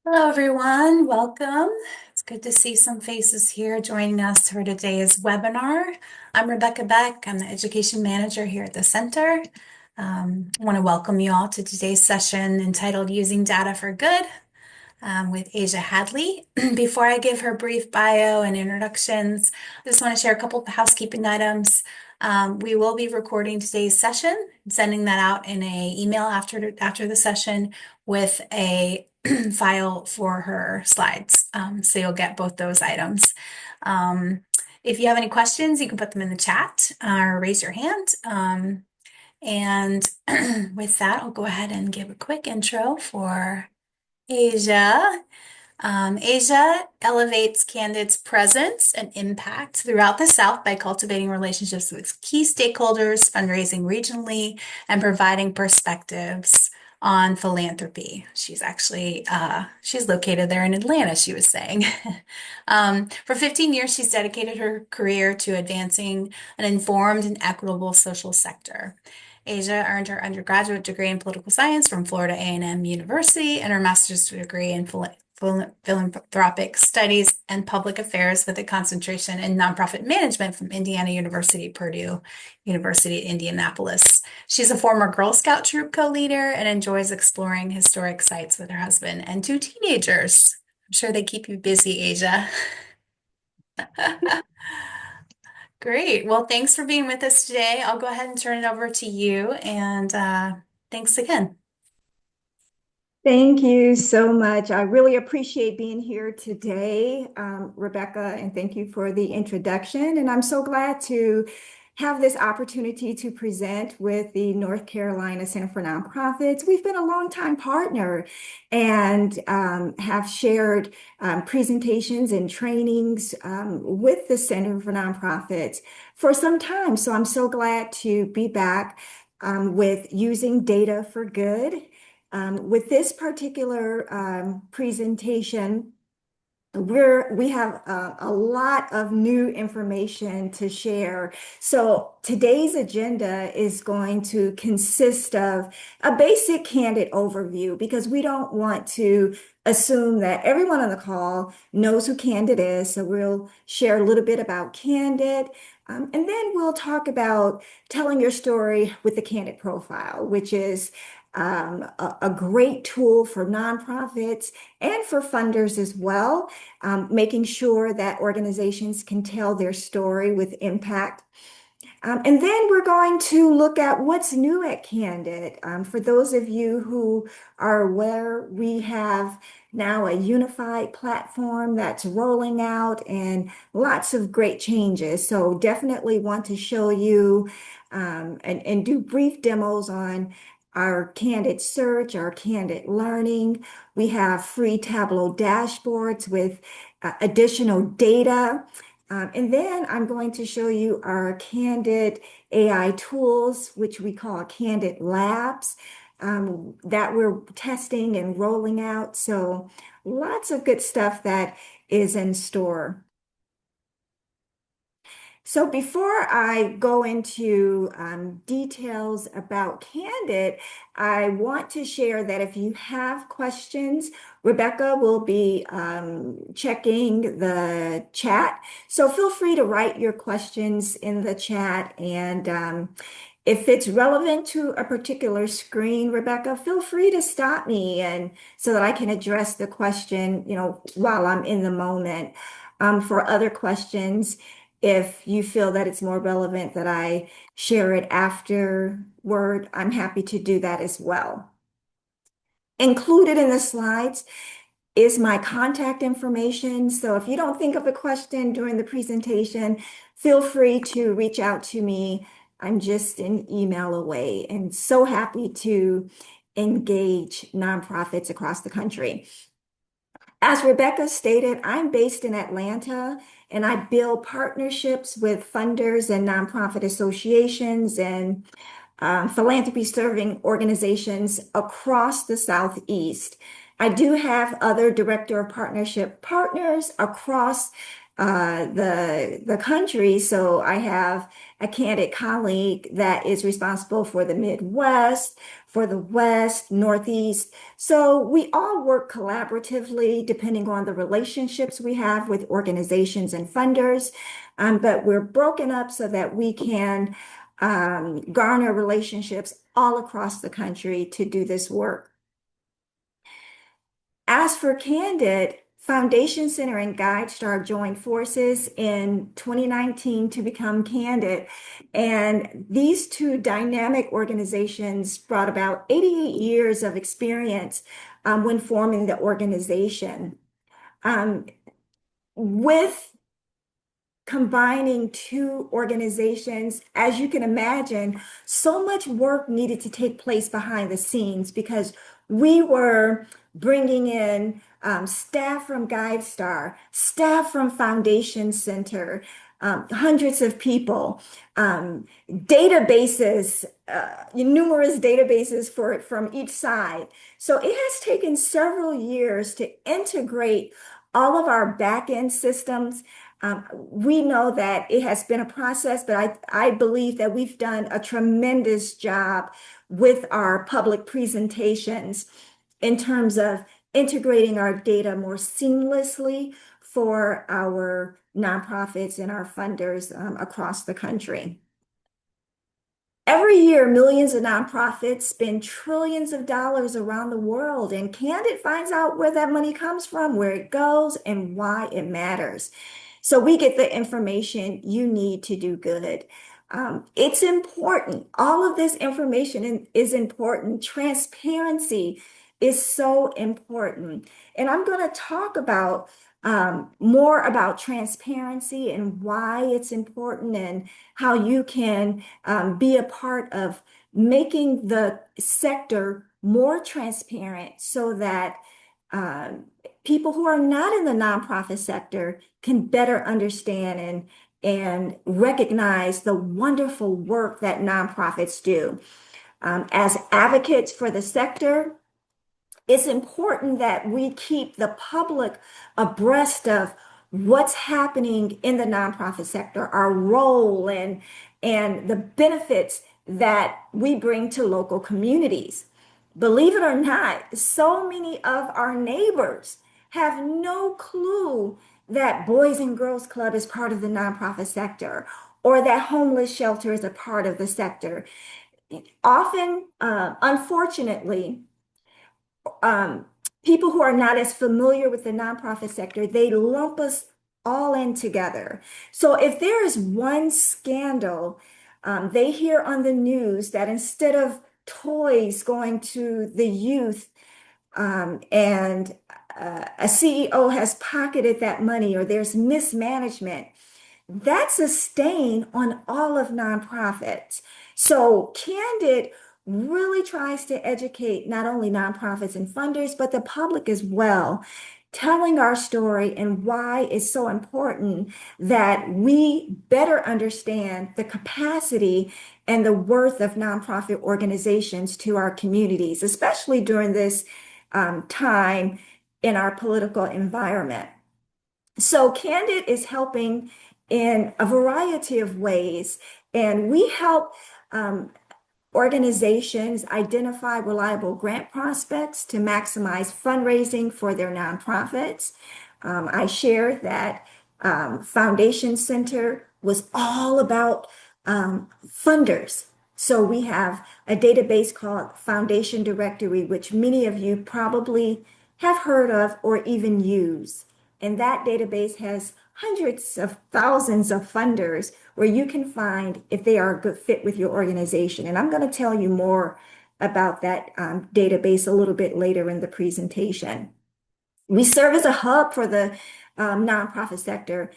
Hello, everyone. Welcome. It's good to see some faces here joining us for today's webinar. I'm Rebecca Beck. I'm the Education Manager here at the Center. I want to welcome you all to today's session entitled Using Data for Good with Asia Hadley. Before I give her brief bio and introductions, I just want to share a couple of housekeeping items. We will be recording today's session, sending that out in an email after the session with a file for her slides. So you'll get both those items. Um, if you have any questions, you can put them in the chat or raise your hand. And with that, I'll go ahead and give a quick intro for Asia. Asia elevates Candid's presence and impact throughout the South by cultivating relationships with key stakeholders, fundraising regionally, and providing perspectives on philanthropy. She's located there in Atlanta, she was saying. For 15 years, she's dedicated her career to advancing an informed and equitable social sector. Asia earned her undergraduate degree in political science from Florida A&M University and her master's degree in philanthropic studies and public affairs with a concentration in nonprofit management from Indiana University, Purdue University, Indianapolis. She's a former Girl Scout troop co-leader and enjoys exploring historic sites with her husband and two teenagers. I'm sure they keep you busy, Asia. Great. Well, thanks for being with us today. I'll go ahead and turn it over to you, and thanks again. Thank you so much. I really appreciate being here today, Rebecca, and thank you for the introduction. And I'm so glad to have this opportunity to present with the North Carolina Center for Nonprofits. We've been a longtime partner and have shared presentations and trainings with the Center for Nonprofits for some time. So I'm so glad to be back with using data for good. With this particular presentation, we have a lot of new information to share. So today's agenda is going to consist of a basic Candid overview because we don't want to assume that everyone on the call knows who Candid is. So we'll share a little bit about Candid. And then we'll talk about telling your story with the Candid profile, which is a great tool for nonprofits and for funders as well, making sure that organizations can tell their story with impact. And then we're going to look at what's new at Candid. For those of you who are aware, we have now a unified platform that's rolling out and lots of great changes. So definitely want to show you and do brief demos on our Candid Search, our Candid Learning. We have free Tableau dashboards with additional data. And then I'm going to show you our Candid AI tools, which we call Candid Labs, that we're testing and rolling out. So lots of good stuff that is in store. So before I go into details about Candid, I want to share that if you have questions, Rebecca will be checking the chat. So feel free to write your questions in the chat. And if it's relevant to a particular screen, Rebecca, feel free to stop me and so that I can address the question, while I'm in the moment. For other questions, if you feel that it's more relevant that I share it afterward, I'm happy to do that as well. Included in the slides is my contact information. So if you don't think of a question during the presentation, feel free to reach out to me. I'm just an email away and so happy to engage nonprofits across the country. As Rebecca stated, I'm based in Atlanta and I build partnerships with funders and nonprofit associations and philanthropy serving organizations across the Southeast. I do have other director of partnership partners across the country. So I have a candidate colleague that is responsible for the Midwest, for the West, Northeast. So we all work collaboratively depending on the relationships we have with organizations and funders. But we're broken up so that we can garner relationships all across the country to do this work. As for Candid, Foundation Center and GuideStar joined forces in 2019 to become Candid. And these two dynamic organizations brought about 88 years of experience when forming the organization. Um, with combining two organizations, as you can imagine, so much work needed to take place behind the scenes because we were bringing in staff from GuideStar, staff from Foundation Center, hundreds of people, databases, numerous databases from each side. So it has taken several years to integrate all of our back end systems. We know that it has been a process, but I believe that we've done a tremendous job with our public presentations in terms of integrating our data more seamlessly for our nonprofits and our funders across the country. Every year, millions of nonprofits spend trillions of dollars around the world, and Candid finds out where that money comes from, where it goes, and why it matters. So we get the information you need to do good. It's important. All of this information is important. Transparency is so important. And I'm going to talk about more about transparency and why it's important and how you can be a part of making the sector more transparent so that people who are not in the nonprofit sector can better understand and recognize the wonderful work that nonprofits do. As advocates for the sector, it's important that we keep the public abreast of what's happening in the nonprofit sector, our role and the benefits that we bring to local communities. Believe it or not, so many of our neighbors have no clue that Boys and Girls Club is part of the nonprofit sector or that homeless shelter is a part of the sector. Often, unfortunately, um, people who are not as familiar with the nonprofit sector, they lump us all in together. So if there is one scandal, they hear on the news that instead of toys going to the youth, and a CEO has pocketed that money or there's mismanagement, that's a stain on all of nonprofits. So Candid really tries to educate not only nonprofits and funders, but the public as well, telling our story and why it's so important that we better understand the capacity and the worth of nonprofit organizations to our communities, especially during this time in our political environment. So Candid is helping in a variety of ways, and we help um, organizations identify reliable grant prospects to maximize fundraising for their nonprofits. I shared that Foundation Center was all about funders. So we have a database called Foundation Directory, which many of you probably have heard of or even use. And that database has hundreds of thousands of funders where you can find if they are a good fit with your organization. And I'm going to tell you more about that database a little bit later in the presentation. We serve as a hub for the nonprofit sector,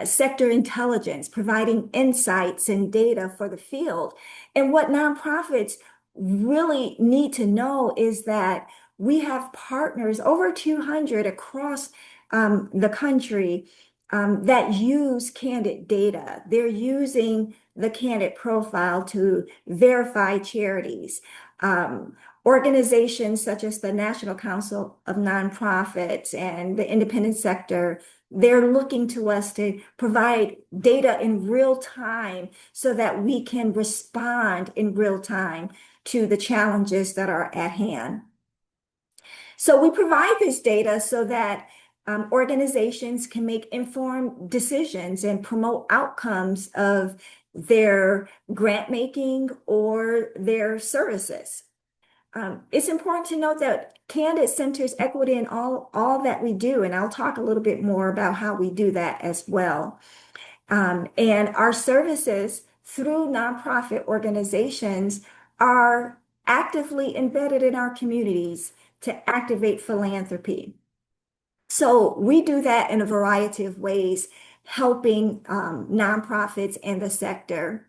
sector intelligence, providing insights and data for the field. And what nonprofits really need to know is that we have partners, over 200 across the country, that use Candid data. They're using the Candid profile to verify charities. Organizations such as the National Council of Nonprofits and the independent sector They're looking to us to provide data in real time so that we can respond in real time to the challenges that are at hand. So we provide this data so that organizations can make informed decisions and promote outcomes of their grant making or their services. It's important to note that Candid centers equity in all that we do, and I'll talk a little bit more about how we do that as well. And our services through nonprofit organizations are actively embedded in our communities to activate philanthropy. So we do that in a variety of ways, helping nonprofits in the sector.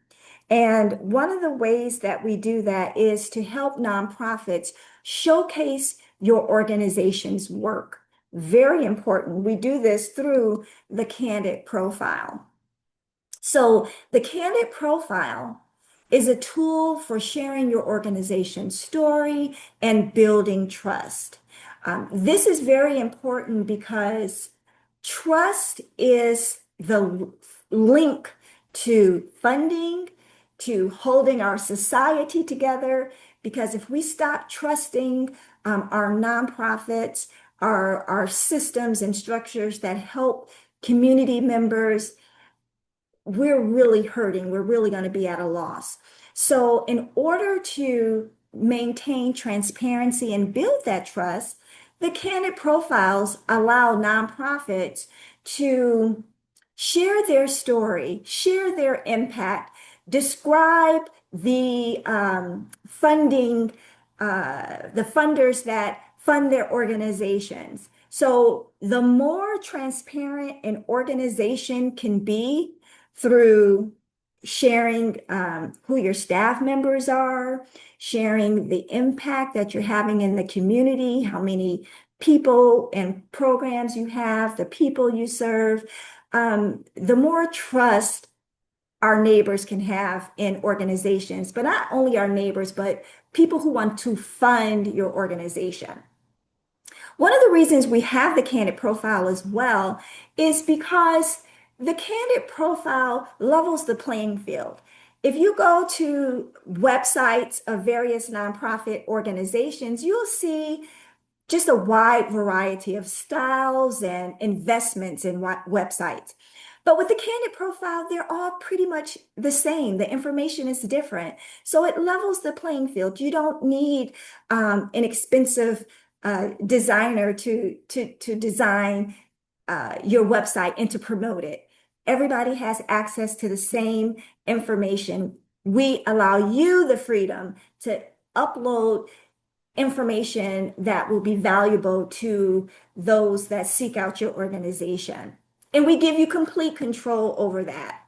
And one of the ways that we do that is to help nonprofits showcase your organization's work. Very important. We do this through the Candid Profile. So the Candid Profile is a tool for sharing your organization's story and building trust. This is very important because trust is the link to funding, to holding our society together. Because if we stop trusting our nonprofits, our systems and structures that help community members, we're really hurting. We're really going to be at a loss. So in order to maintain transparency and build that trust, the Candid Profiles allow nonprofits to share their story, share their impact, describe the funding, the funders that fund their organizations. So the more transparent an organization can be, through sharing who your staff members are, sharing the impact that you're having in the community, how many people and programs you have, the people you serve, the more trust our neighbors can have in organizations, but not only our neighbors, but people who want to fund your organization. One of the reasons we have the Candid Profile as well is because the Candid Profile levels the playing field. If you go to websites of various nonprofit organizations, you'll see just a wide variety of styles and investments in websites. But with the Candid Profile, they're all pretty much the same. The information is different. So it levels the playing field. You don't need an expensive designer to design your website and to promote it. Everybody has access to the same information. We allow you the freedom to upload information that will be valuable to those that seek out your organization. And we give you complete control over that.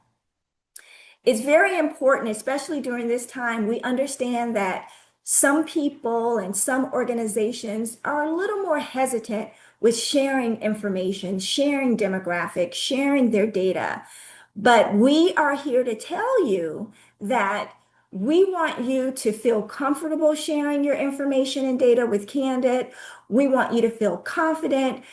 It's very important, especially during this time, we understand that some people and some organizations are a little more hesitant with sharing information, sharing demographics, sharing their data. But we are here to tell you that we want you to feel comfortable sharing your information and data with Candid. We want you to feel confident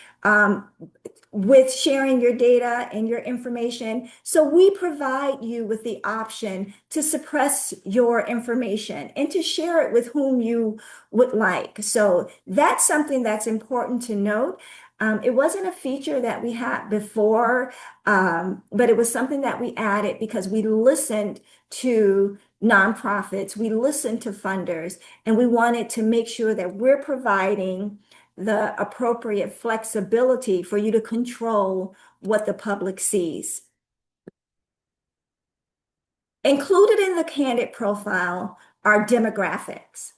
with sharing your data and your information. So we provide you with the option to suppress your information and to share it with whom you would like. So that's something that's important to note. It wasn't a feature that we had before, but it was something that we added because we listened to nonprofits, we listened to funders, and we wanted to make sure that we're providing the appropriate flexibility for you to control what the public sees. Included in the Candid Profile are demographics.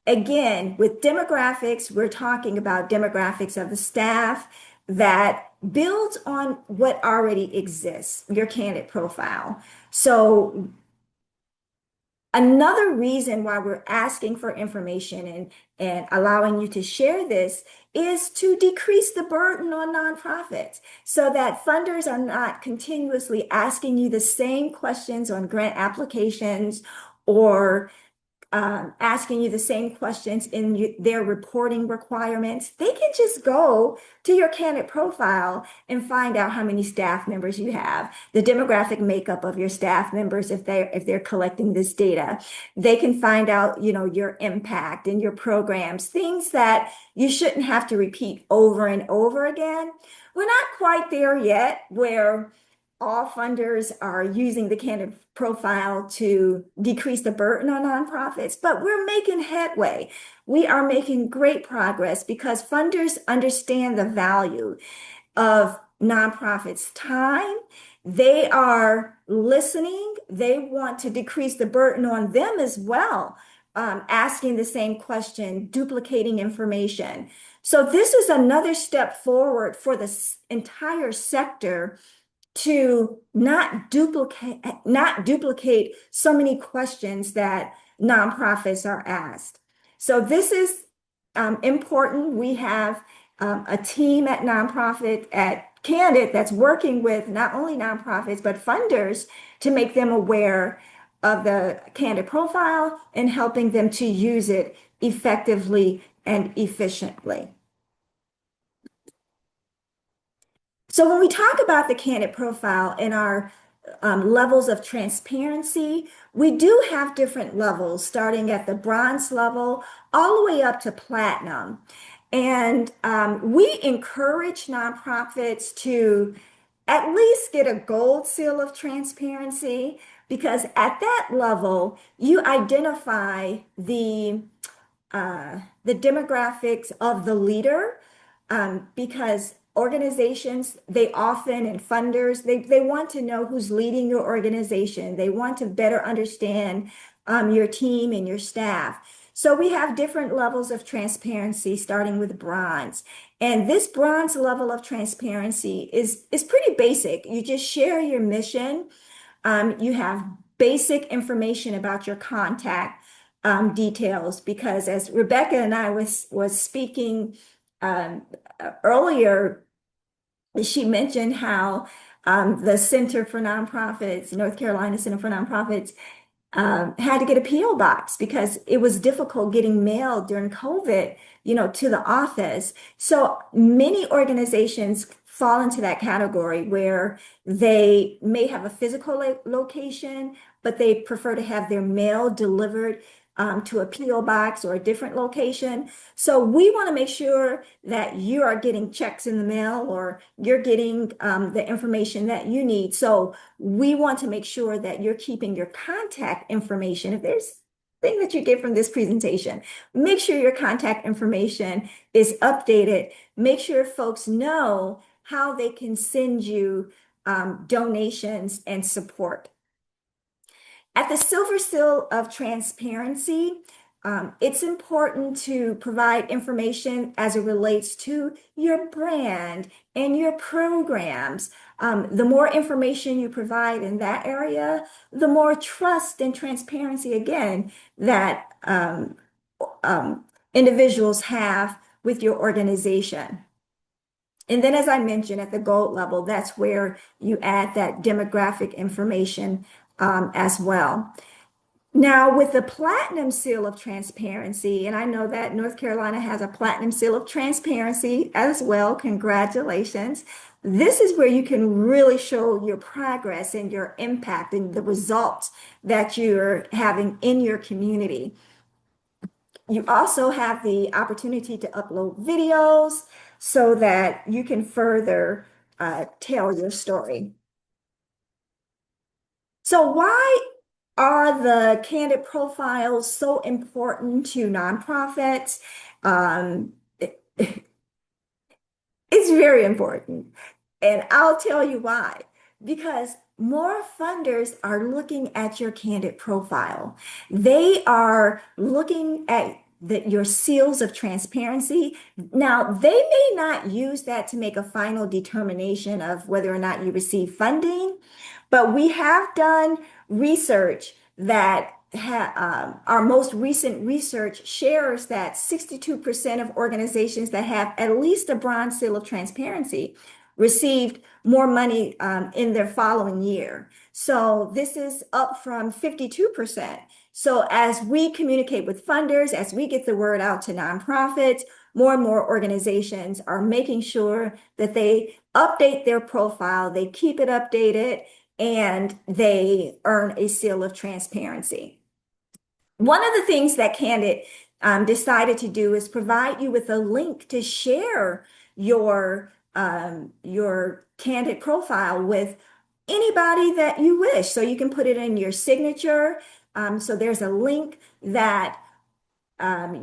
Again, with demographics, we're talking about demographics of the staff that builds on what already exists, your Candid Profile. So another reason why we're asking for information and allowing you to share this is to decrease the burden on nonprofits so that funders are not continuously asking you the same questions on grant applications or asking you the same questions in their reporting requirements, they can just go to your candidate profile and find out how many staff members you have, the demographic makeup of your staff members if they're collecting this data. They can find out, your impact and your programs, things that you shouldn't have to repeat over and over again. We're not quite there yet where all funders are using the candidate profile to decrease the burden on nonprofits, but we're making headway. We are making great progress because funders understand the value of nonprofits' time. They are listening. They want to decrease the burden on them as well, asking the same question, duplicating information. So this is another step forward for the entire sector to not duplicate so many questions that nonprofits are asked. So this is important. We have a team at Candid that's working with not only nonprofits but funders to make them aware of the Candid profile and helping them to use it effectively and efficiently. So when we talk about the candidate profile and our levels of transparency, we do have different levels, starting at the bronze level all the way up to platinum. And we encourage nonprofits to at least get a gold seal of transparency, because at that level, you identify the demographics of the leader, because organizations, they often, and funders, they want to know who's leading your organization. They want to better understand your team and your staff. So we have different levels of transparency, starting with bronze. And this bronze level of transparency is pretty basic. You just share your mission. You have basic information about your contact details, because as Rebecca and I was speaking earlier, she mentioned how the Center for Nonprofits, North Carolina Center for Nonprofits, had to get a PO box because it was difficult getting mail during COVID, to the office. So many organizations fall into that category where they may have a physical location, but they prefer to have their mail delivered to a PO box or a different location. So we want to make sure that you are getting checks in the mail, or you're getting the information that you need. So we want to make sure that you're keeping your contact information. If there's thing that you get from this presentation, make sure your contact information is updated. Make sure folks know how they can send you donations and support. At the silver seal of transparency, it's important to provide information as it relates to your brand and your programs. The more information you provide in that area, the more trust and transparency, again, that individuals have with your organization. And then, as I mentioned, at the gold level, that's where you add that demographic information as well. Now, with the platinum seal of transparency, and I know that North Carolina has a platinum seal of transparency as well, congratulations. This is where you can really show your progress and your impact and the results that you're having in your community. You also have the opportunity to upload videos so that you can further tell your story. So why are the candidate profiles so important to nonprofits? It's very important. And I'll tell you why. Because more funders are looking at your candidate profile. They are looking at your seals of transparency. Now, they may not use that to make a final determination of whether or not you receive funding, but we have done research that our most recent research shares that 62% of organizations that have at least a bronze seal of transparency received more money in their following year. So this is up from 52% So as we communicate with funders, as we get the word out to nonprofits, more and more organizations are making sure that they update their profile, they keep it updated, and they earn a seal of transparency. One of the things that Candid decided to do is provide you with a link to share your Candid profile with anybody that you wish. So you can put it in your signature. So there's a link that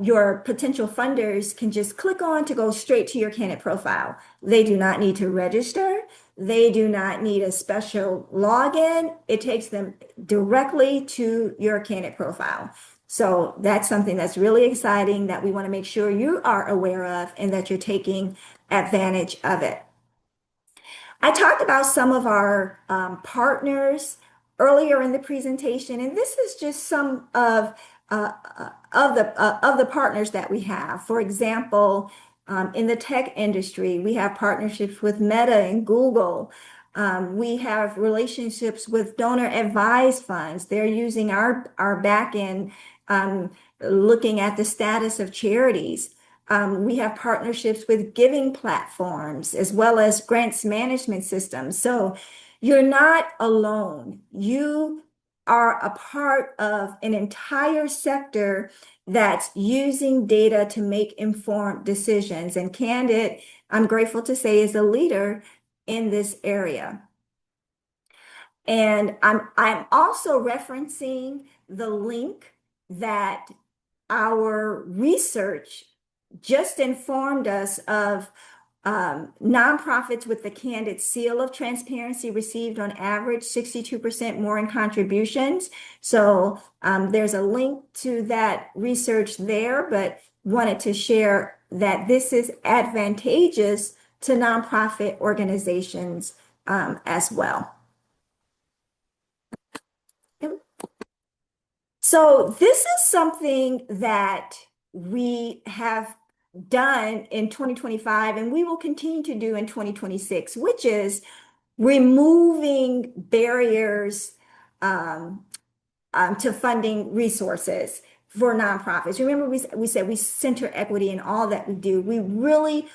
your potential funders can just click on to go straight to your Candid profile. They do not need to register. They do not need a special login. It takes them directly to your Candid profile. So that's something that's really exciting that we want to make sure you are aware of and that you're taking advantage of it. I talked about some of our partners earlier in the presentation, and this is just some of the partners that we have. For example, in the tech industry, we have partnerships with Meta and Google. We have relationships with donor advised funds. They're using our back end, looking at the status of charities. We have partnerships with giving platforms as well as grants management systems. So you're not alone. You are a part of an entire sector that's using data to make informed decisions. And Candid, I'm grateful to say, is a leader in this area. And I'm also referencing the link that our research just informed us of nonprofits with the Candid Seal of Transparency received on average 62% more in contributions. So there's a link to that research there, but wanted to share that this is advantageous to nonprofit organizations as well. So this is something that we have done in 2025 and we will continue to do in 2026, which is removing barriers to funding resources for nonprofits. Remember, we said we center equity in all that we do. We really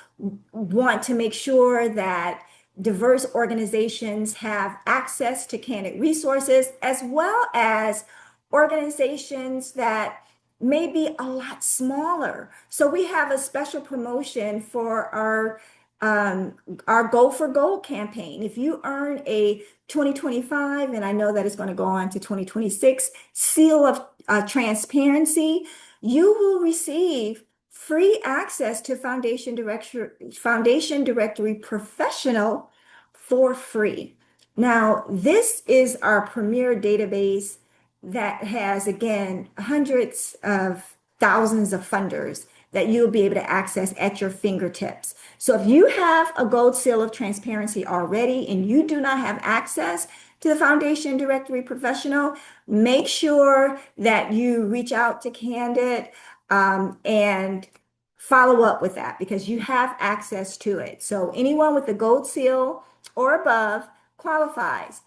want to make sure that diverse organizations have access to Candid resources, as well as organizations that may be a lot smaller. So we have a special promotion for our Go for Gold campaign. If you earn a 2025, and I know that it's going to go on to 2026, seal of transparency, you will receive free access to Foundation Directory Professional for free. Now, this is our premier database that has, again, hundreds of thousands of funders that you'll be able to access at your fingertips. So if you have a gold seal of transparency already and you do not have access to the Foundation Directory Professional, make sure that you reach out to Candid and follow up with that because you have access to it. So anyone with the gold seal or above qualifies.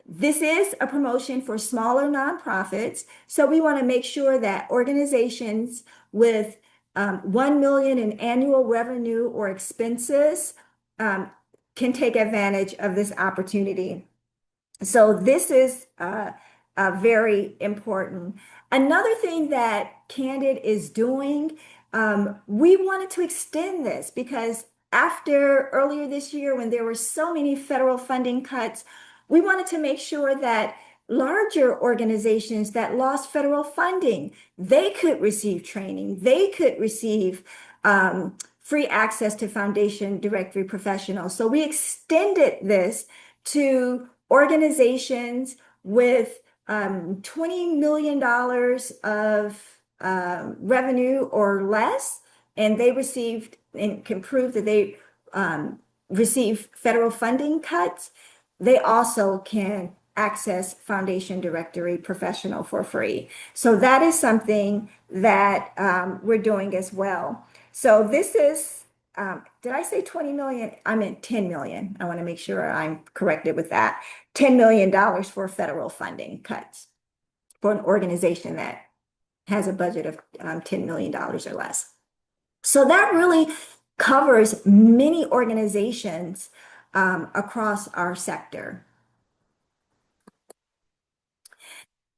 This is a promotion for smaller nonprofits. So we want to make sure that organizations with 1 million in annual revenue or expenses can take advantage of this opportunity. So this is very important. Another thing that Candid is doing, we wanted to extend this because after earlier this year, when there were so many federal funding cuts, we wanted to make sure that larger organizations that lost federal funding, they could receive training, they could receive free access to Foundation Directory Professionals. So we extended this to organizations with $20 million of revenue or less, and they received and can prove that they receive federal funding cuts. They also can access Foundation Directory Professional for free. So that is something that we're doing as well. So this is, did I say 20 million? I meant 10 million. I want to make sure I'm corrected with that. $10 million for federal funding cuts. for an organization that has a budget of $10 million or less. So that really covers many organizations across our sector.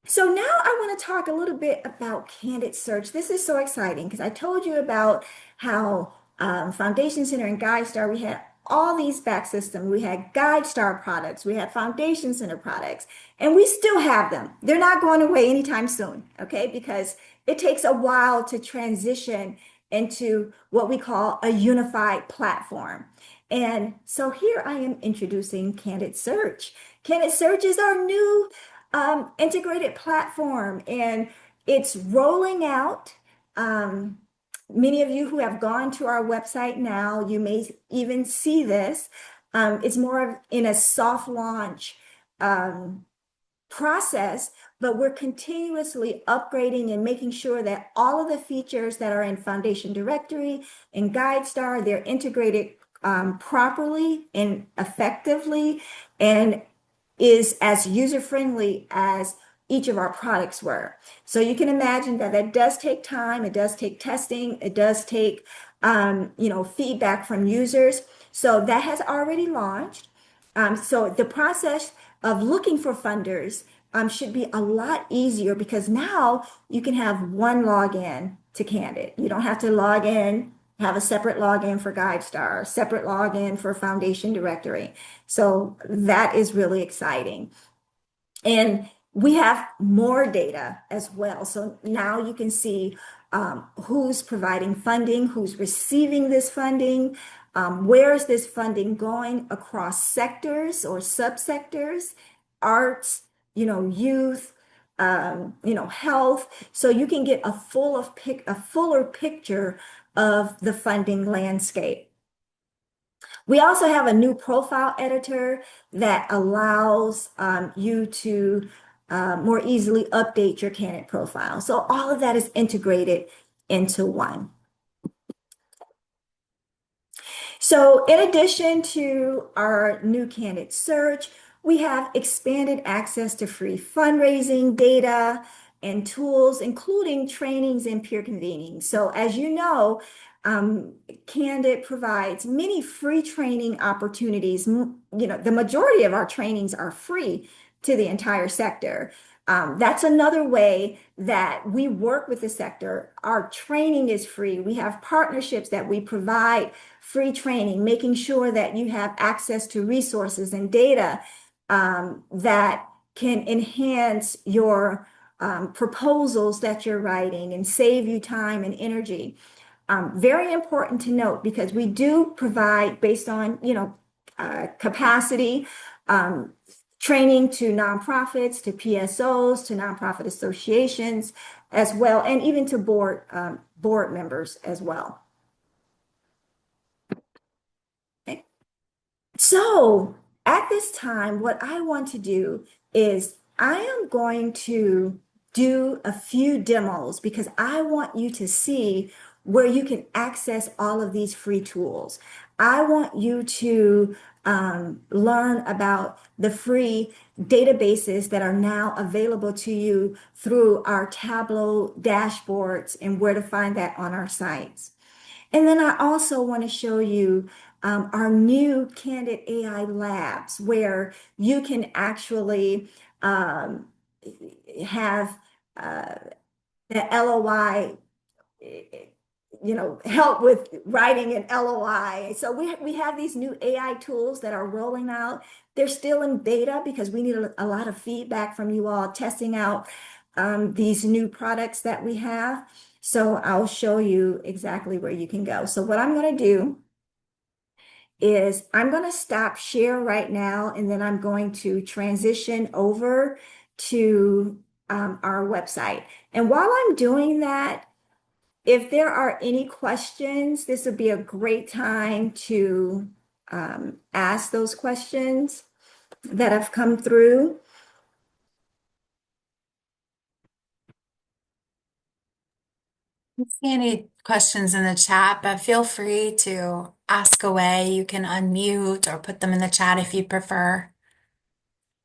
So now I want to talk a little bit about Candid Search. This is so exciting because I told you about how Foundation Center and GuideStar, we had all these back systems. We had GuideStar products, we had Foundation Center products, and we still have them. They're not going away anytime soon, okay? Because it takes a while to transition into what we call a unified platform. And so here I am introducing Candid Search. Candid Search is our new integrated platform, and it's rolling out. Many of you who have gone to our website now, you may even see this. It's more of in a soft launch process, but we're continuously upgrading and making sure that all of the features that are in Foundation Directory and GuideStar, they're integrated properly and effectively, and is as user-friendly as each of our products were. So you can imagine that that does take time, it does take testing, it does take feedback from users. So that has already launched. So the process of looking for funders should be a lot easier because now you can have one login to Candid. You don't have to log in, have a separate login for GuideStar, separate login for Foundation Directory. So that is really exciting. And we have more data as well. So now you can see who's providing funding, who's receiving this funding, where is this funding going across sectors or subsectors, arts, youth, health. So you can get a fuller picture of the funding landscape. We also have a new profile editor that allows you to more easily update your candidate profile. So all of that is integrated into one. So in addition to our new candidate search, we have expanded access to free fundraising data and tools, including trainings and peer convening. So as you know, Candid provides many free training opportunities. The majority of our trainings are free to the entire sector. That's another way that we work with the sector. Our training is free. We have partnerships that we provide free training, making sure that you have access to resources and data that can enhance your proposals that you're writing and save you time and energy. Very important to note because we do provide based on, capacity, training to nonprofits, to PSOs, to nonprofit associations as well, and even to board members as well. Okay. So at this time, what I want to do is I am going to do a few demos because I want you to see where you can access all of these free tools. I want you to learn about the free databases that are now available to you through our Tableau dashboards and where to find that on our sites. And then I also want to show you our new Candid AI Labs, where you can actually have the LOI, help with writing an LOI. So we have these new AI tools that are rolling out. They're still in beta because we need a lot of feedback from you all testing out these new products that we have. So I'll show you exactly where you can go. So what I'm going to do is I'm going to stop share right now, and then I'm going to transition over to our website. And while I'm doing that, if there are any questions, this would be a great time to ask those questions that have come through. Don't see any questions in the chat, but feel free to ask away. You can unmute or put them in the chat if you prefer.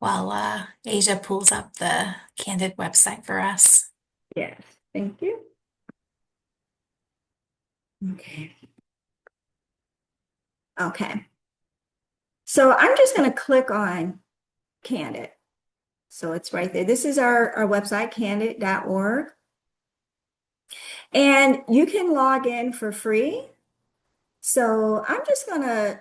while Asia pulls up the Candid website for us. Yes, thank you. Okay. Okay. So I'm just going to click on Candid. So it's right there. This is our website, candid.org. And you can log in for free. So I'm just gonna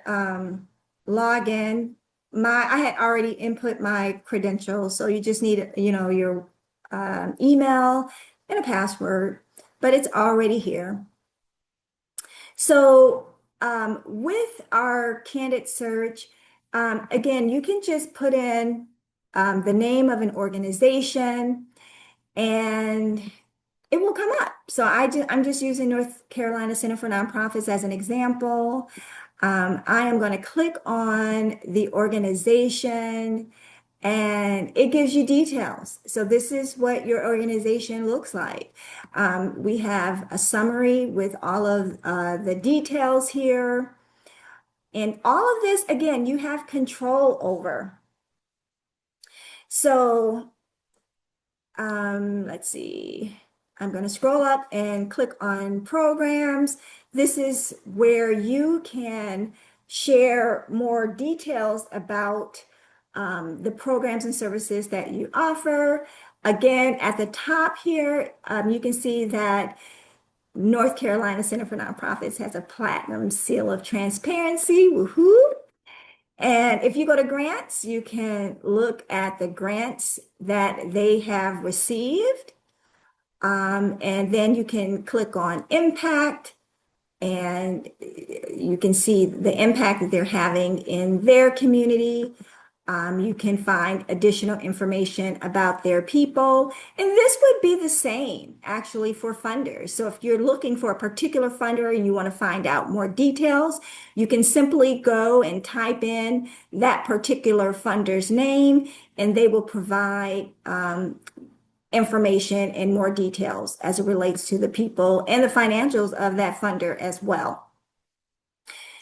log in. I had already input my credentials, so you just need, your email and a password, but it's already here. So with our candidate search, again, you can just put in the name of an organization and it will come up. So I'm just using North Carolina Center for Nonprofits as an example. I am going to click on the organization and it gives you details. So this is what your organization looks like. We have a summary with all of the details here. And all of this, again, you have control over. So let's see. I'm going to scroll up and click on programs. This is where you can share more details about the programs and services that you offer. Again, at the top here, you can see that North Carolina Center for Nonprofits has a platinum seal of transparency. Woohoo! And if you go to grants, you can look at the grants that they have received. And then you can click on impact and you can see the impact that they're having in their community. You can find additional information about their people. And this would be the same actually for funders. So if you're looking for a particular funder and you want to find out more details, you can simply go and type in that particular funder's name and they will provide information and more details as it relates to the people and the financials of that funder as well.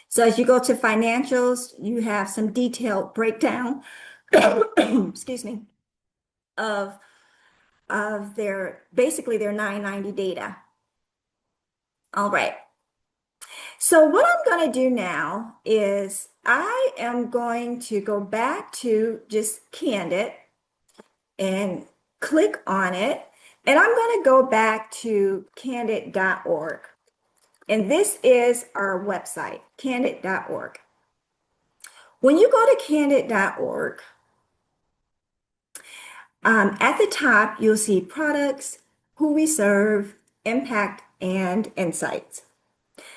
So as you go to financials, you have some detailed breakdown, excuse me, of their basically their 990 data. All right. So what I'm going to do now is I am going to go back to just Candid and click on it. And I'm going to go back to candid.org. And this is our website, candid.org. When you go to candid.org, at the top, you'll see products, who we serve, impact, and insights.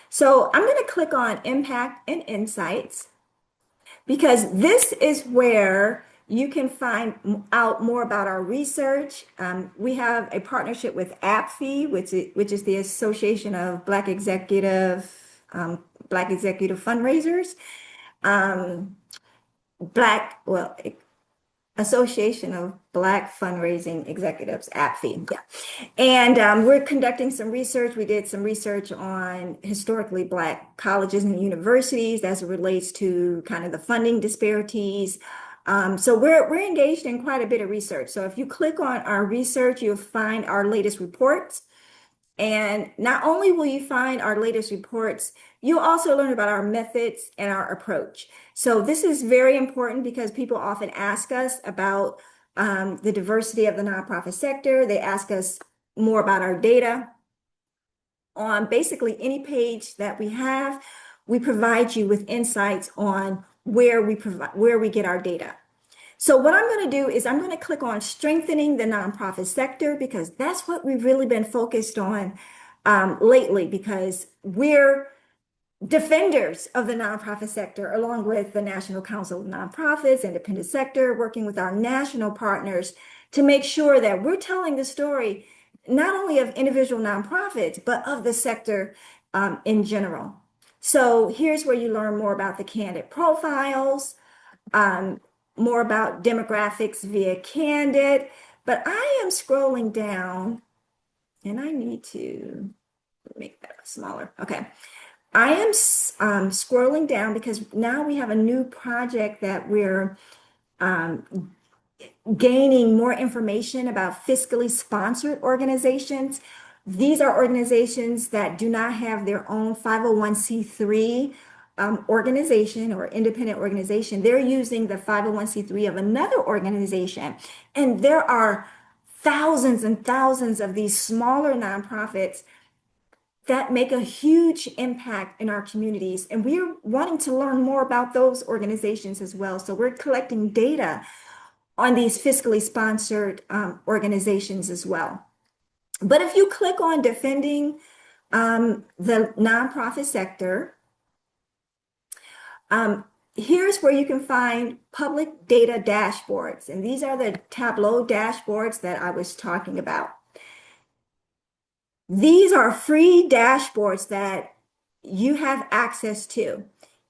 So I'm going to click on impact and insights because this is where you can find out more about our research. We have a partnership with AppFee, which is the Association of Black Executive Fundraisers. Association of Black Fundraising Executives, AppFee. Yeah. And we're conducting some research. We did some research on historically Black colleges and universities as it relates to kind of the funding disparities. So we're engaged in quite a bit of research. So if you click on our research, you'll find our latest reports. And not only will you find our latest reports, you'll also learn about our methods and our approach. So this is very important because people often ask us about the diversity of the nonprofit sector. They ask us more about our data. On basically any page that we have, we provide you with insights on where we get our data. So what I'm going to do is I'm going to click on strengthening the nonprofit sector because that's what we've really been focused on lately because we're defenders of the nonprofit sector along with the National Council of Nonprofits, independent sector, working with our national partners to make sure that we're telling the story not only of individual nonprofits, but of the sector in general. So here's where you learn more about the candidate profiles, more about demographics via Candid, but I am scrolling down and I need to make that smaller. Okay. I am scrolling down because now we have a new project that we're gaining more information about fiscally sponsored organizations. These are organizations that do not have their own 501c3 organization or independent organization. They're using the 501c3 of another organization. And there are thousands and thousands of these smaller nonprofits that make a huge impact in our communities. And we're wanting to learn more about those organizations as well. So we're collecting data on these fiscally sponsored organizations as well. But if you click on defending the nonprofit sector, here's where you can find public data dashboards. And these are the Tableau dashboards that I was talking about. These are free dashboards that you have access to.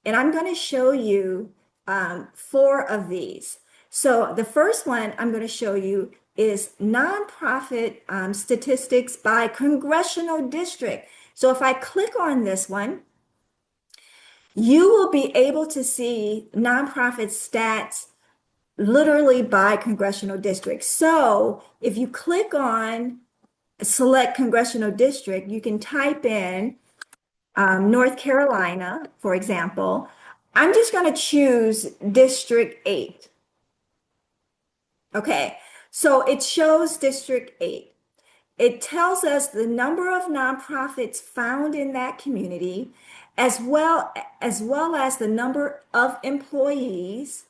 And I'm going to show you 4 of these. So the first one I'm going to show you is nonprofit statistics by congressional district. So if I click on this one, you will be able to see nonprofit stats literally by congressional district. So if you click on select congressional district, you can type in North Carolina, for example. I'm just going to choose District 8. Okay, so it shows District 8. It tells us the number of nonprofits found in that community, as well as the number of employees,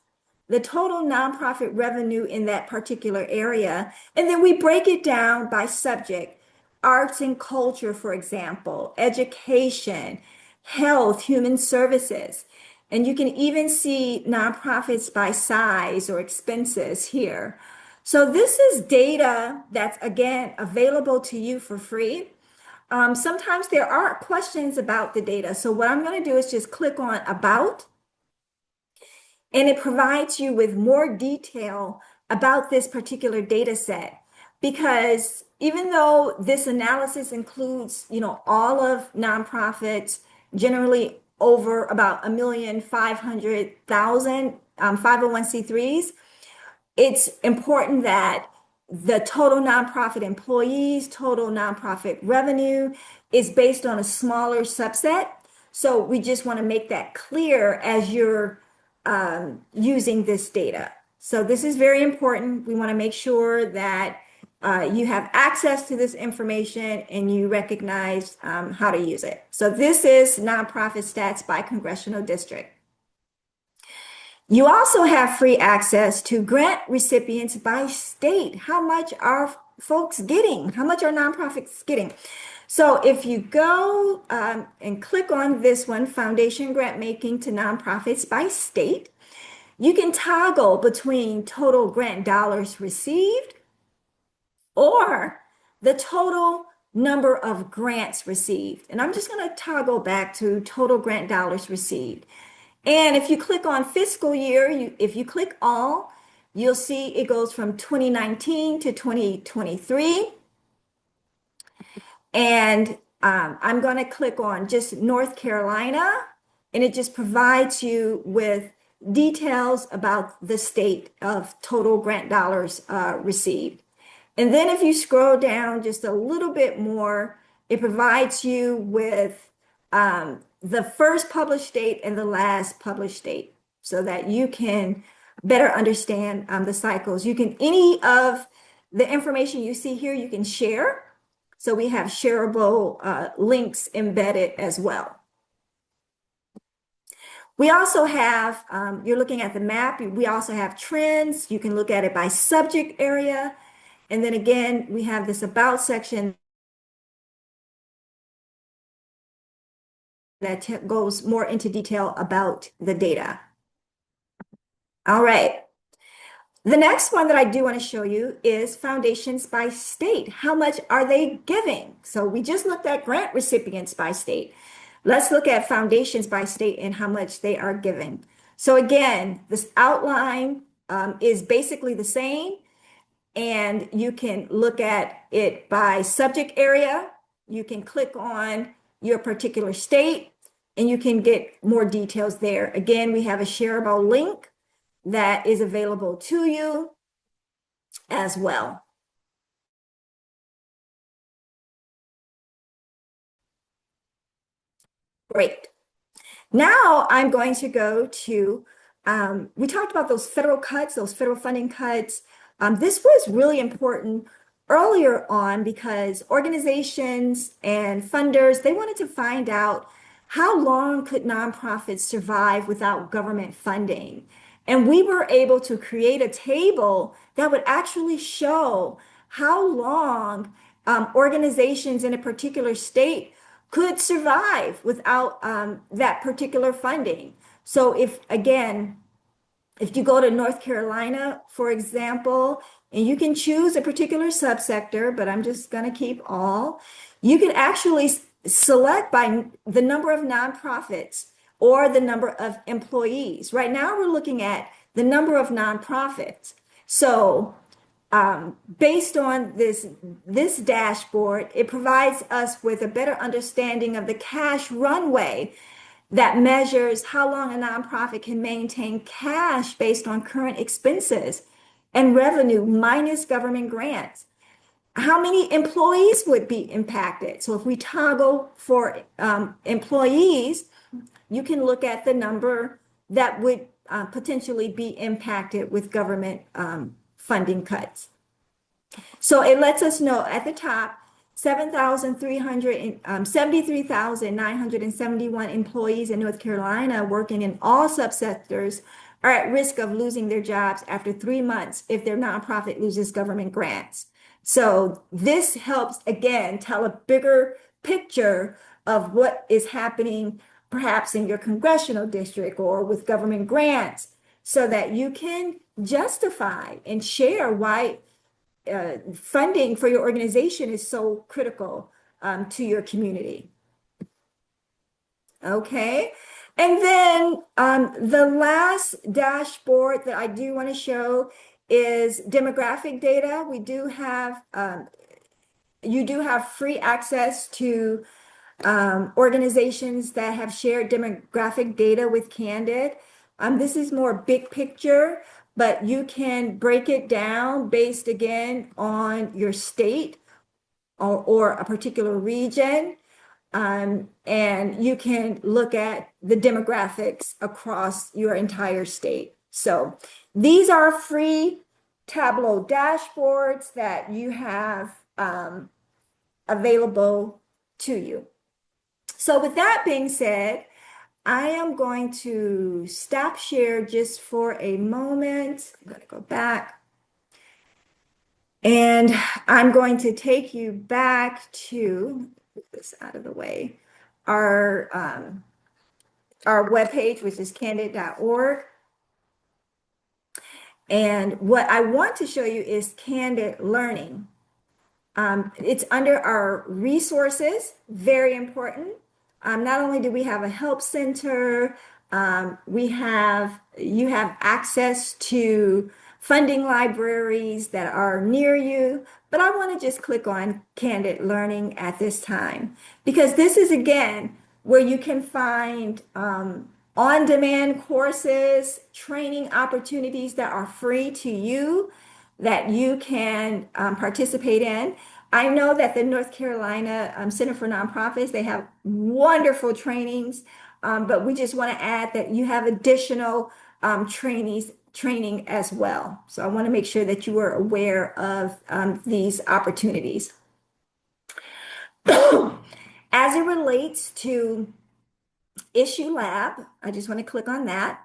the total nonprofit revenue in that particular area, and then we break it down by subject: arts and culture, for example, education, health, human services. And you can even see nonprofits by size or expenses here. So this is data that's, again, available to you for free. Sometimes there are questions about the data. So what I'm going to do is just click on About, and it provides you with more detail about this particular data set. Because even though this analysis includes, all of nonprofits, generally over about 1,500,000 501c3s, it's important that the total nonprofit employees, total nonprofit revenue is based on a smaller subset. So we just want to make that clear as you're using this data. So this is very important. We want to make sure that you have access to this information and you recognize how to use it. So this is nonprofit stats by congressional district. You also have free access to grant recipients by state. How much are folks getting? How much are nonprofits getting? So if you go and click on this one, Foundation Grant Making to Nonprofits by State, you can toggle between total grant dollars received or the total number of grants received. And I'm just going to toggle back to total grant dollars received. And if you click on fiscal year, if you click all, you'll see it goes from 2019 to 2023. And I'm going to click on just North Carolina, and it just provides you with details about the state of total grant dollars received. And then if you scroll down just a little bit more, it provides you with the first published date and the last published date so that you can better understand the cycles. Any of the information you see here, you can share. So we have shareable links embedded as well. We also have, you're looking at the map, we also have trends. You can look at it by subject area. And then again, we have this About section that goes more into detail about the data. All right. The next one that I do want to show you is foundations by state. How much are they giving? So we just looked at grant recipients by state. Let's look at foundations by state and how much they are giving. So again, this outline is basically the same. And you can look at it by subject area. You can click on your particular state and you can get more details there. Again, we have a shareable link that is available to you. as well. Great. Now I'm going to go to, we talked about those federal cuts, those federal funding cuts. This was really important earlier on because organizations and funders, they wanted to find out how long could nonprofits survive without government funding. And we were able to create a table that would actually show how long organizations in a particular state could survive without that particular funding. So if you go to North Carolina, for example, and you can choose a particular subsector, but I'm just going to keep all, you can actually select by the number of nonprofits or the number of employees. Right now, we're looking at the number of nonprofits. So based on this dashboard, it provides us with a better understanding of the cash runway that measures how long a nonprofit can maintain cash based on current expenses and revenue minus government grants. How many employees would be impacted? So if we toggle for employees, you can look at the number that would potentially be impacted with government funding cuts. So it lets us know at the top, 73,971 employees in North Carolina working in all subsectors are at risk of losing their jobs after 3 months if their nonprofit loses government grants. So this helps, again, tell a bigger picture of what is happening perhaps in your congressional district or with government grants so that you can justify and share why funding for your organization is so critical to your community. Okay. And then the last dashboard that I do want to show is demographic data. We do have, you do have free access to organizations that have shared demographic data with Candid. This is more big picture, but you can break it down based again on your state or a particular region. And you can look at the demographics across your entire state. So these are free Tableau dashboards that you have available to you. So with that being said, I am going to stop share just for a moment. I'm going to go back. And I'm going to take you back to, put this out of the way, our webpage, which is candid.org. And what I want to show you is Candid Learning. It's under our resources, very important. Not only do we have a help center, you have access to funding libraries that are near you, but I want to just click on Candid Learning at this time because this is again where you can find on-demand courses, training opportunities that are free to you that you can participate in. I know that the North Carolina Center for Nonprofits, they have wonderful trainings, but we just want to add that you have additional training as well. So I want to make sure that you are aware of these opportunities. As it relates to Issue Lab, I just want to click on that.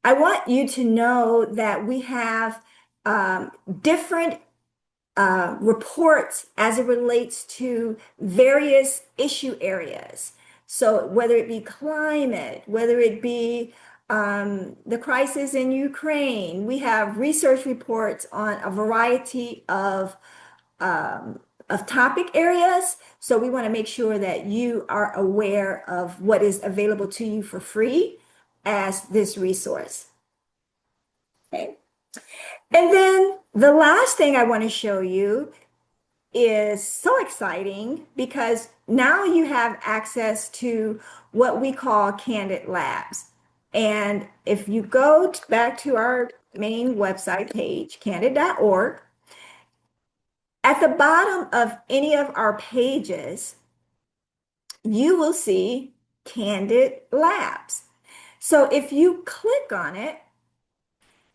I want you to know that we have different reports as it relates to various issue areas. So whether it be climate, whether it be the crisis in Ukraine, we have research reports on a variety of topic areas. So we want to make sure that you are aware of what is available to you for free as this resource. Okay. And then the last thing I want to show you is so exciting because now you have access to what we call Candid Labs. And if you go back to our main website page, candid.org, At the bottom of any of our pages, you will see Candid Labs. So if you click on it,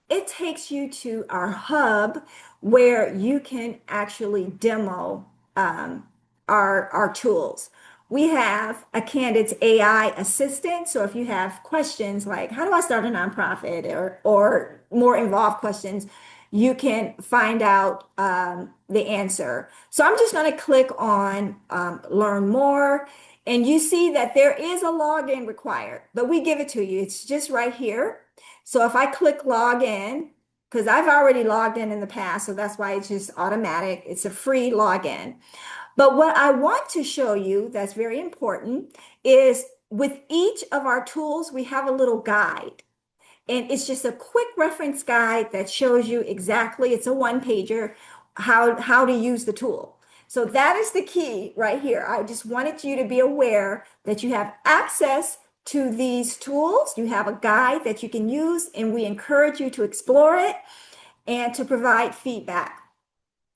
it takes you to our hub where you can actually demo our tools. We have a Candid's AI assistant. So if you have questions like, how do I start a nonprofit, or more involved questions, you can find out the answer. So I'm just going to click on learn more. And you see that there is a login required, but we give it to you. It's just right here. So if I click log in, because I've already logged in the past, so that's why it's just automatic. It's a free login. But what I want to show you that's very important is with each of our tools, we have a little guide. And it's just a quick reference guide that shows you exactly, it's a one pager, how to use the tool. So that is the key right here. I just wanted you to be aware that you have access to these tools. You have a guide that you can use, and we encourage you to explore it and to provide feedback.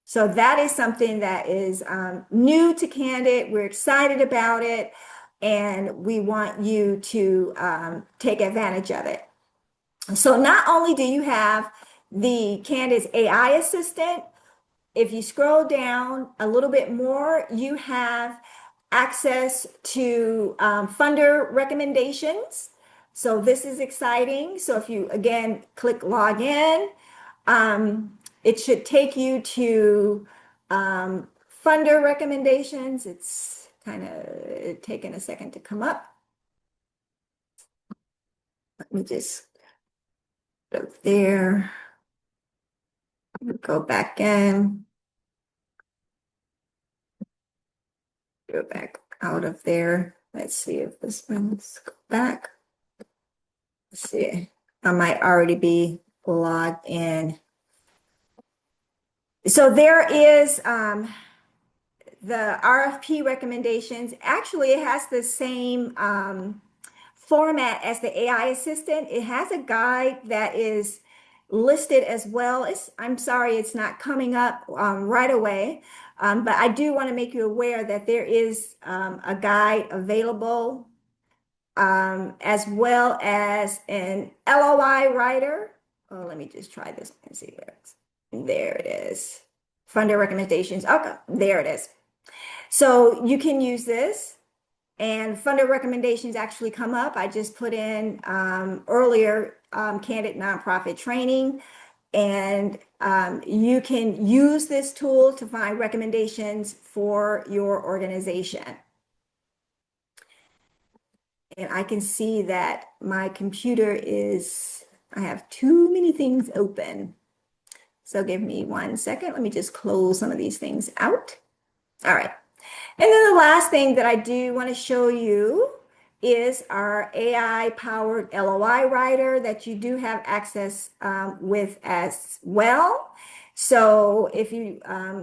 So that is something that is new to Candid. We're excited about it, and we want you to take advantage of it. So not only do you have the Candid's AI assistant, if you scroll down a little bit more, you have access to funder recommendations. So this is exciting. So if you, again, click log in, it should take you to funder recommendations. It's kind of taking a second to come up. Let me just go there, go back in, go back out of there. Let's see if this one's go back. Let's see. I might already be logged in. So there is the RFP recommendations. Actually, it has the same format as the AI assistant. It has a guide that is listed as well. I'm sorry, it's not coming up right away, but I do want to make you aware that there is a guide available, as well as an LOI writer. Oh, let me just try this and see where it's. There it is. Funder recommendations. Okay, there it is. So you can use this, and funder recommendations actually come up. I just put in earlier Candid nonprofit training, and you can use this tool to find recommendations for your organization. And I can see that my computer I have too many things open. So give me 1 second. Let me just close some of these things out. All right. And then the last thing that I do want to show you is our AI-powered LOI writer that you do have access with as well. So if you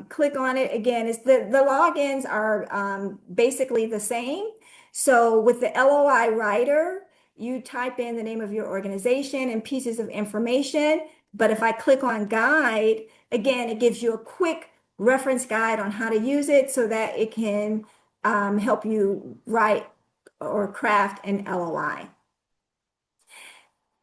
click on it, again, the logins are basically the same. So with the LOI writer, you type in the name of your organization and pieces of information. But if I click on guide, again, it gives you a quick reference guide on how to use it so that it can help you write or craft an LOI.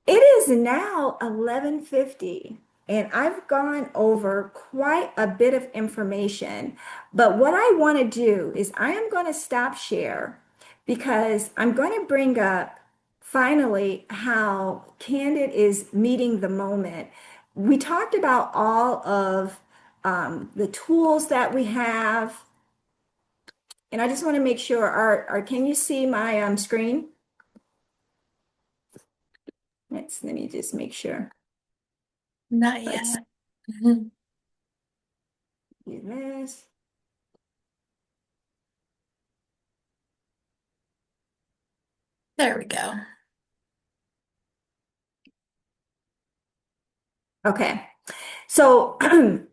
It is now 11:50, and I've gone over quite a bit of information. But what I want to do is I am going to stop share, because I'm going to bring up finally how Candid is meeting the moment. We talked about all of the tools that we have, and I just want to make sure, can you see my screen? Let me just make sure. Not yet. Let's Mhm. do this. There we go. Okay. So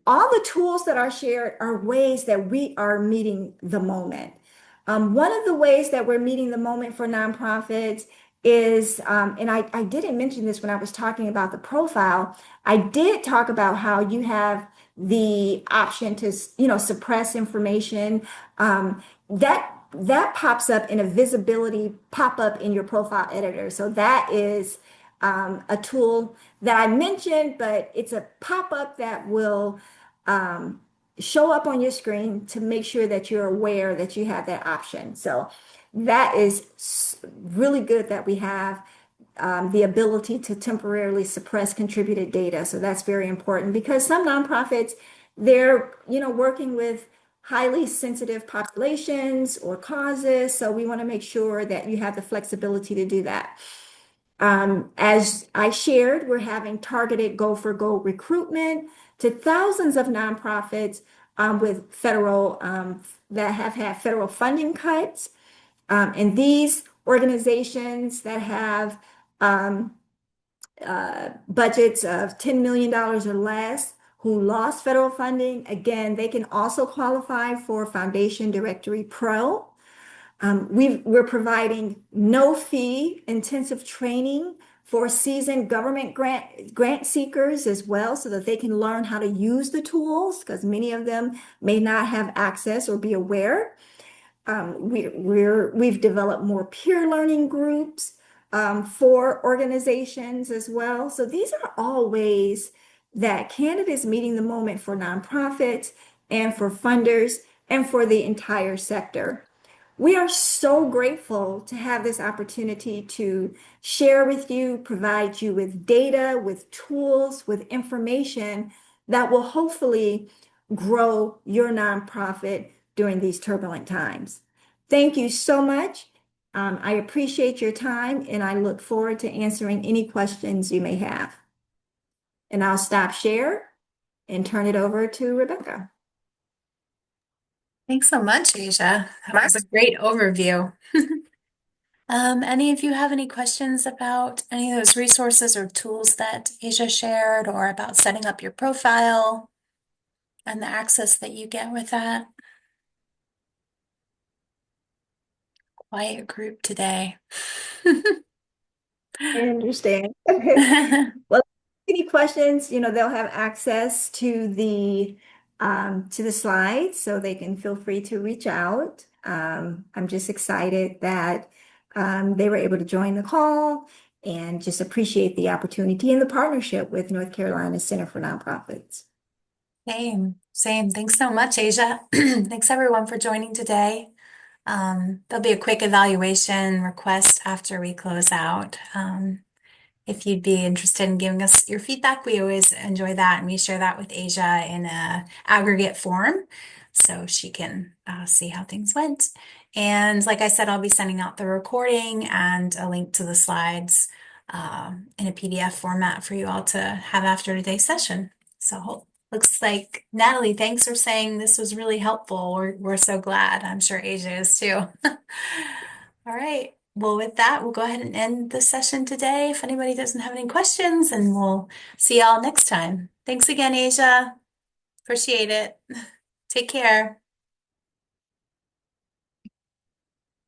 all the tools that are shared are ways that we are meeting the moment. One of the ways that we're meeting the moment for nonprofits is, and I didn't mention this when I was talking about the profile, I did talk about how you have the option to, suppress information. That pops up in a visibility pop-up in your profile editor. So that is a tool that I mentioned, but it's a pop-up that will um, show up on your screen to make sure that you're aware that you have that option. So that is really good that we have the ability to temporarily suppress contributed data. So that's very important because some nonprofits, they're, working with highly sensitive populations or causes. So we want to make sure that you have the flexibility to do that. As I shared, we're having targeted Go for Gold recruitment to thousands of nonprofits with federal that have had federal funding cuts. And these organizations that have um, budgets of $10 million or less who lost federal funding, again, they can also qualify for Foundation Directory Pro. We're providing no fee intensive training for seasoned government grant seekers as well, so that they can learn how to use the tools because many of them may not have access or be aware. We've developed more peer learning groups for organizations as well. So these are all ways that Canada is meeting the moment for nonprofits and for funders and for the entire sector. We are so grateful to have this opportunity to share with you, provide you with data, with tools, with information that will hopefully grow your nonprofit during these turbulent times. Thank you so much. I appreciate your time and I look forward to answering any questions you may have. And I'll stop share and turn it over to Rebecca. Thanks so much, Asia. That was a great overview. Any of you have any questions about any of those resources or tools that Asia shared, or about setting up your profile and the access that you get with that? Quiet group today. I understand. Well, any questions, they'll have access to the slides, so they can feel free to reach out. I'm just excited that they were able to join the call and just appreciate the opportunity and the partnership with North Carolina Center for Nonprofits. Same, same. Thanks so much, Asia. Thanks everyone for joining today. There'll be a quick evaluation request after we close out. If you'd be interested in giving us your feedback, we always enjoy that, and we share that with Asia in a aggregate form so she can see how things went. And like I said, I'll be sending out the recording and a link to the slides in a PDF format for you all to have after today's session. So looks like Natalie, thanks for saying this was really helpful. We're so glad. I'm sure Asia is too. All right. Well, with that, we'll go ahead and end the session today if anybody doesn't have any questions, and we'll see y'all next time. Thanks again, Asia. Appreciate it. Take care.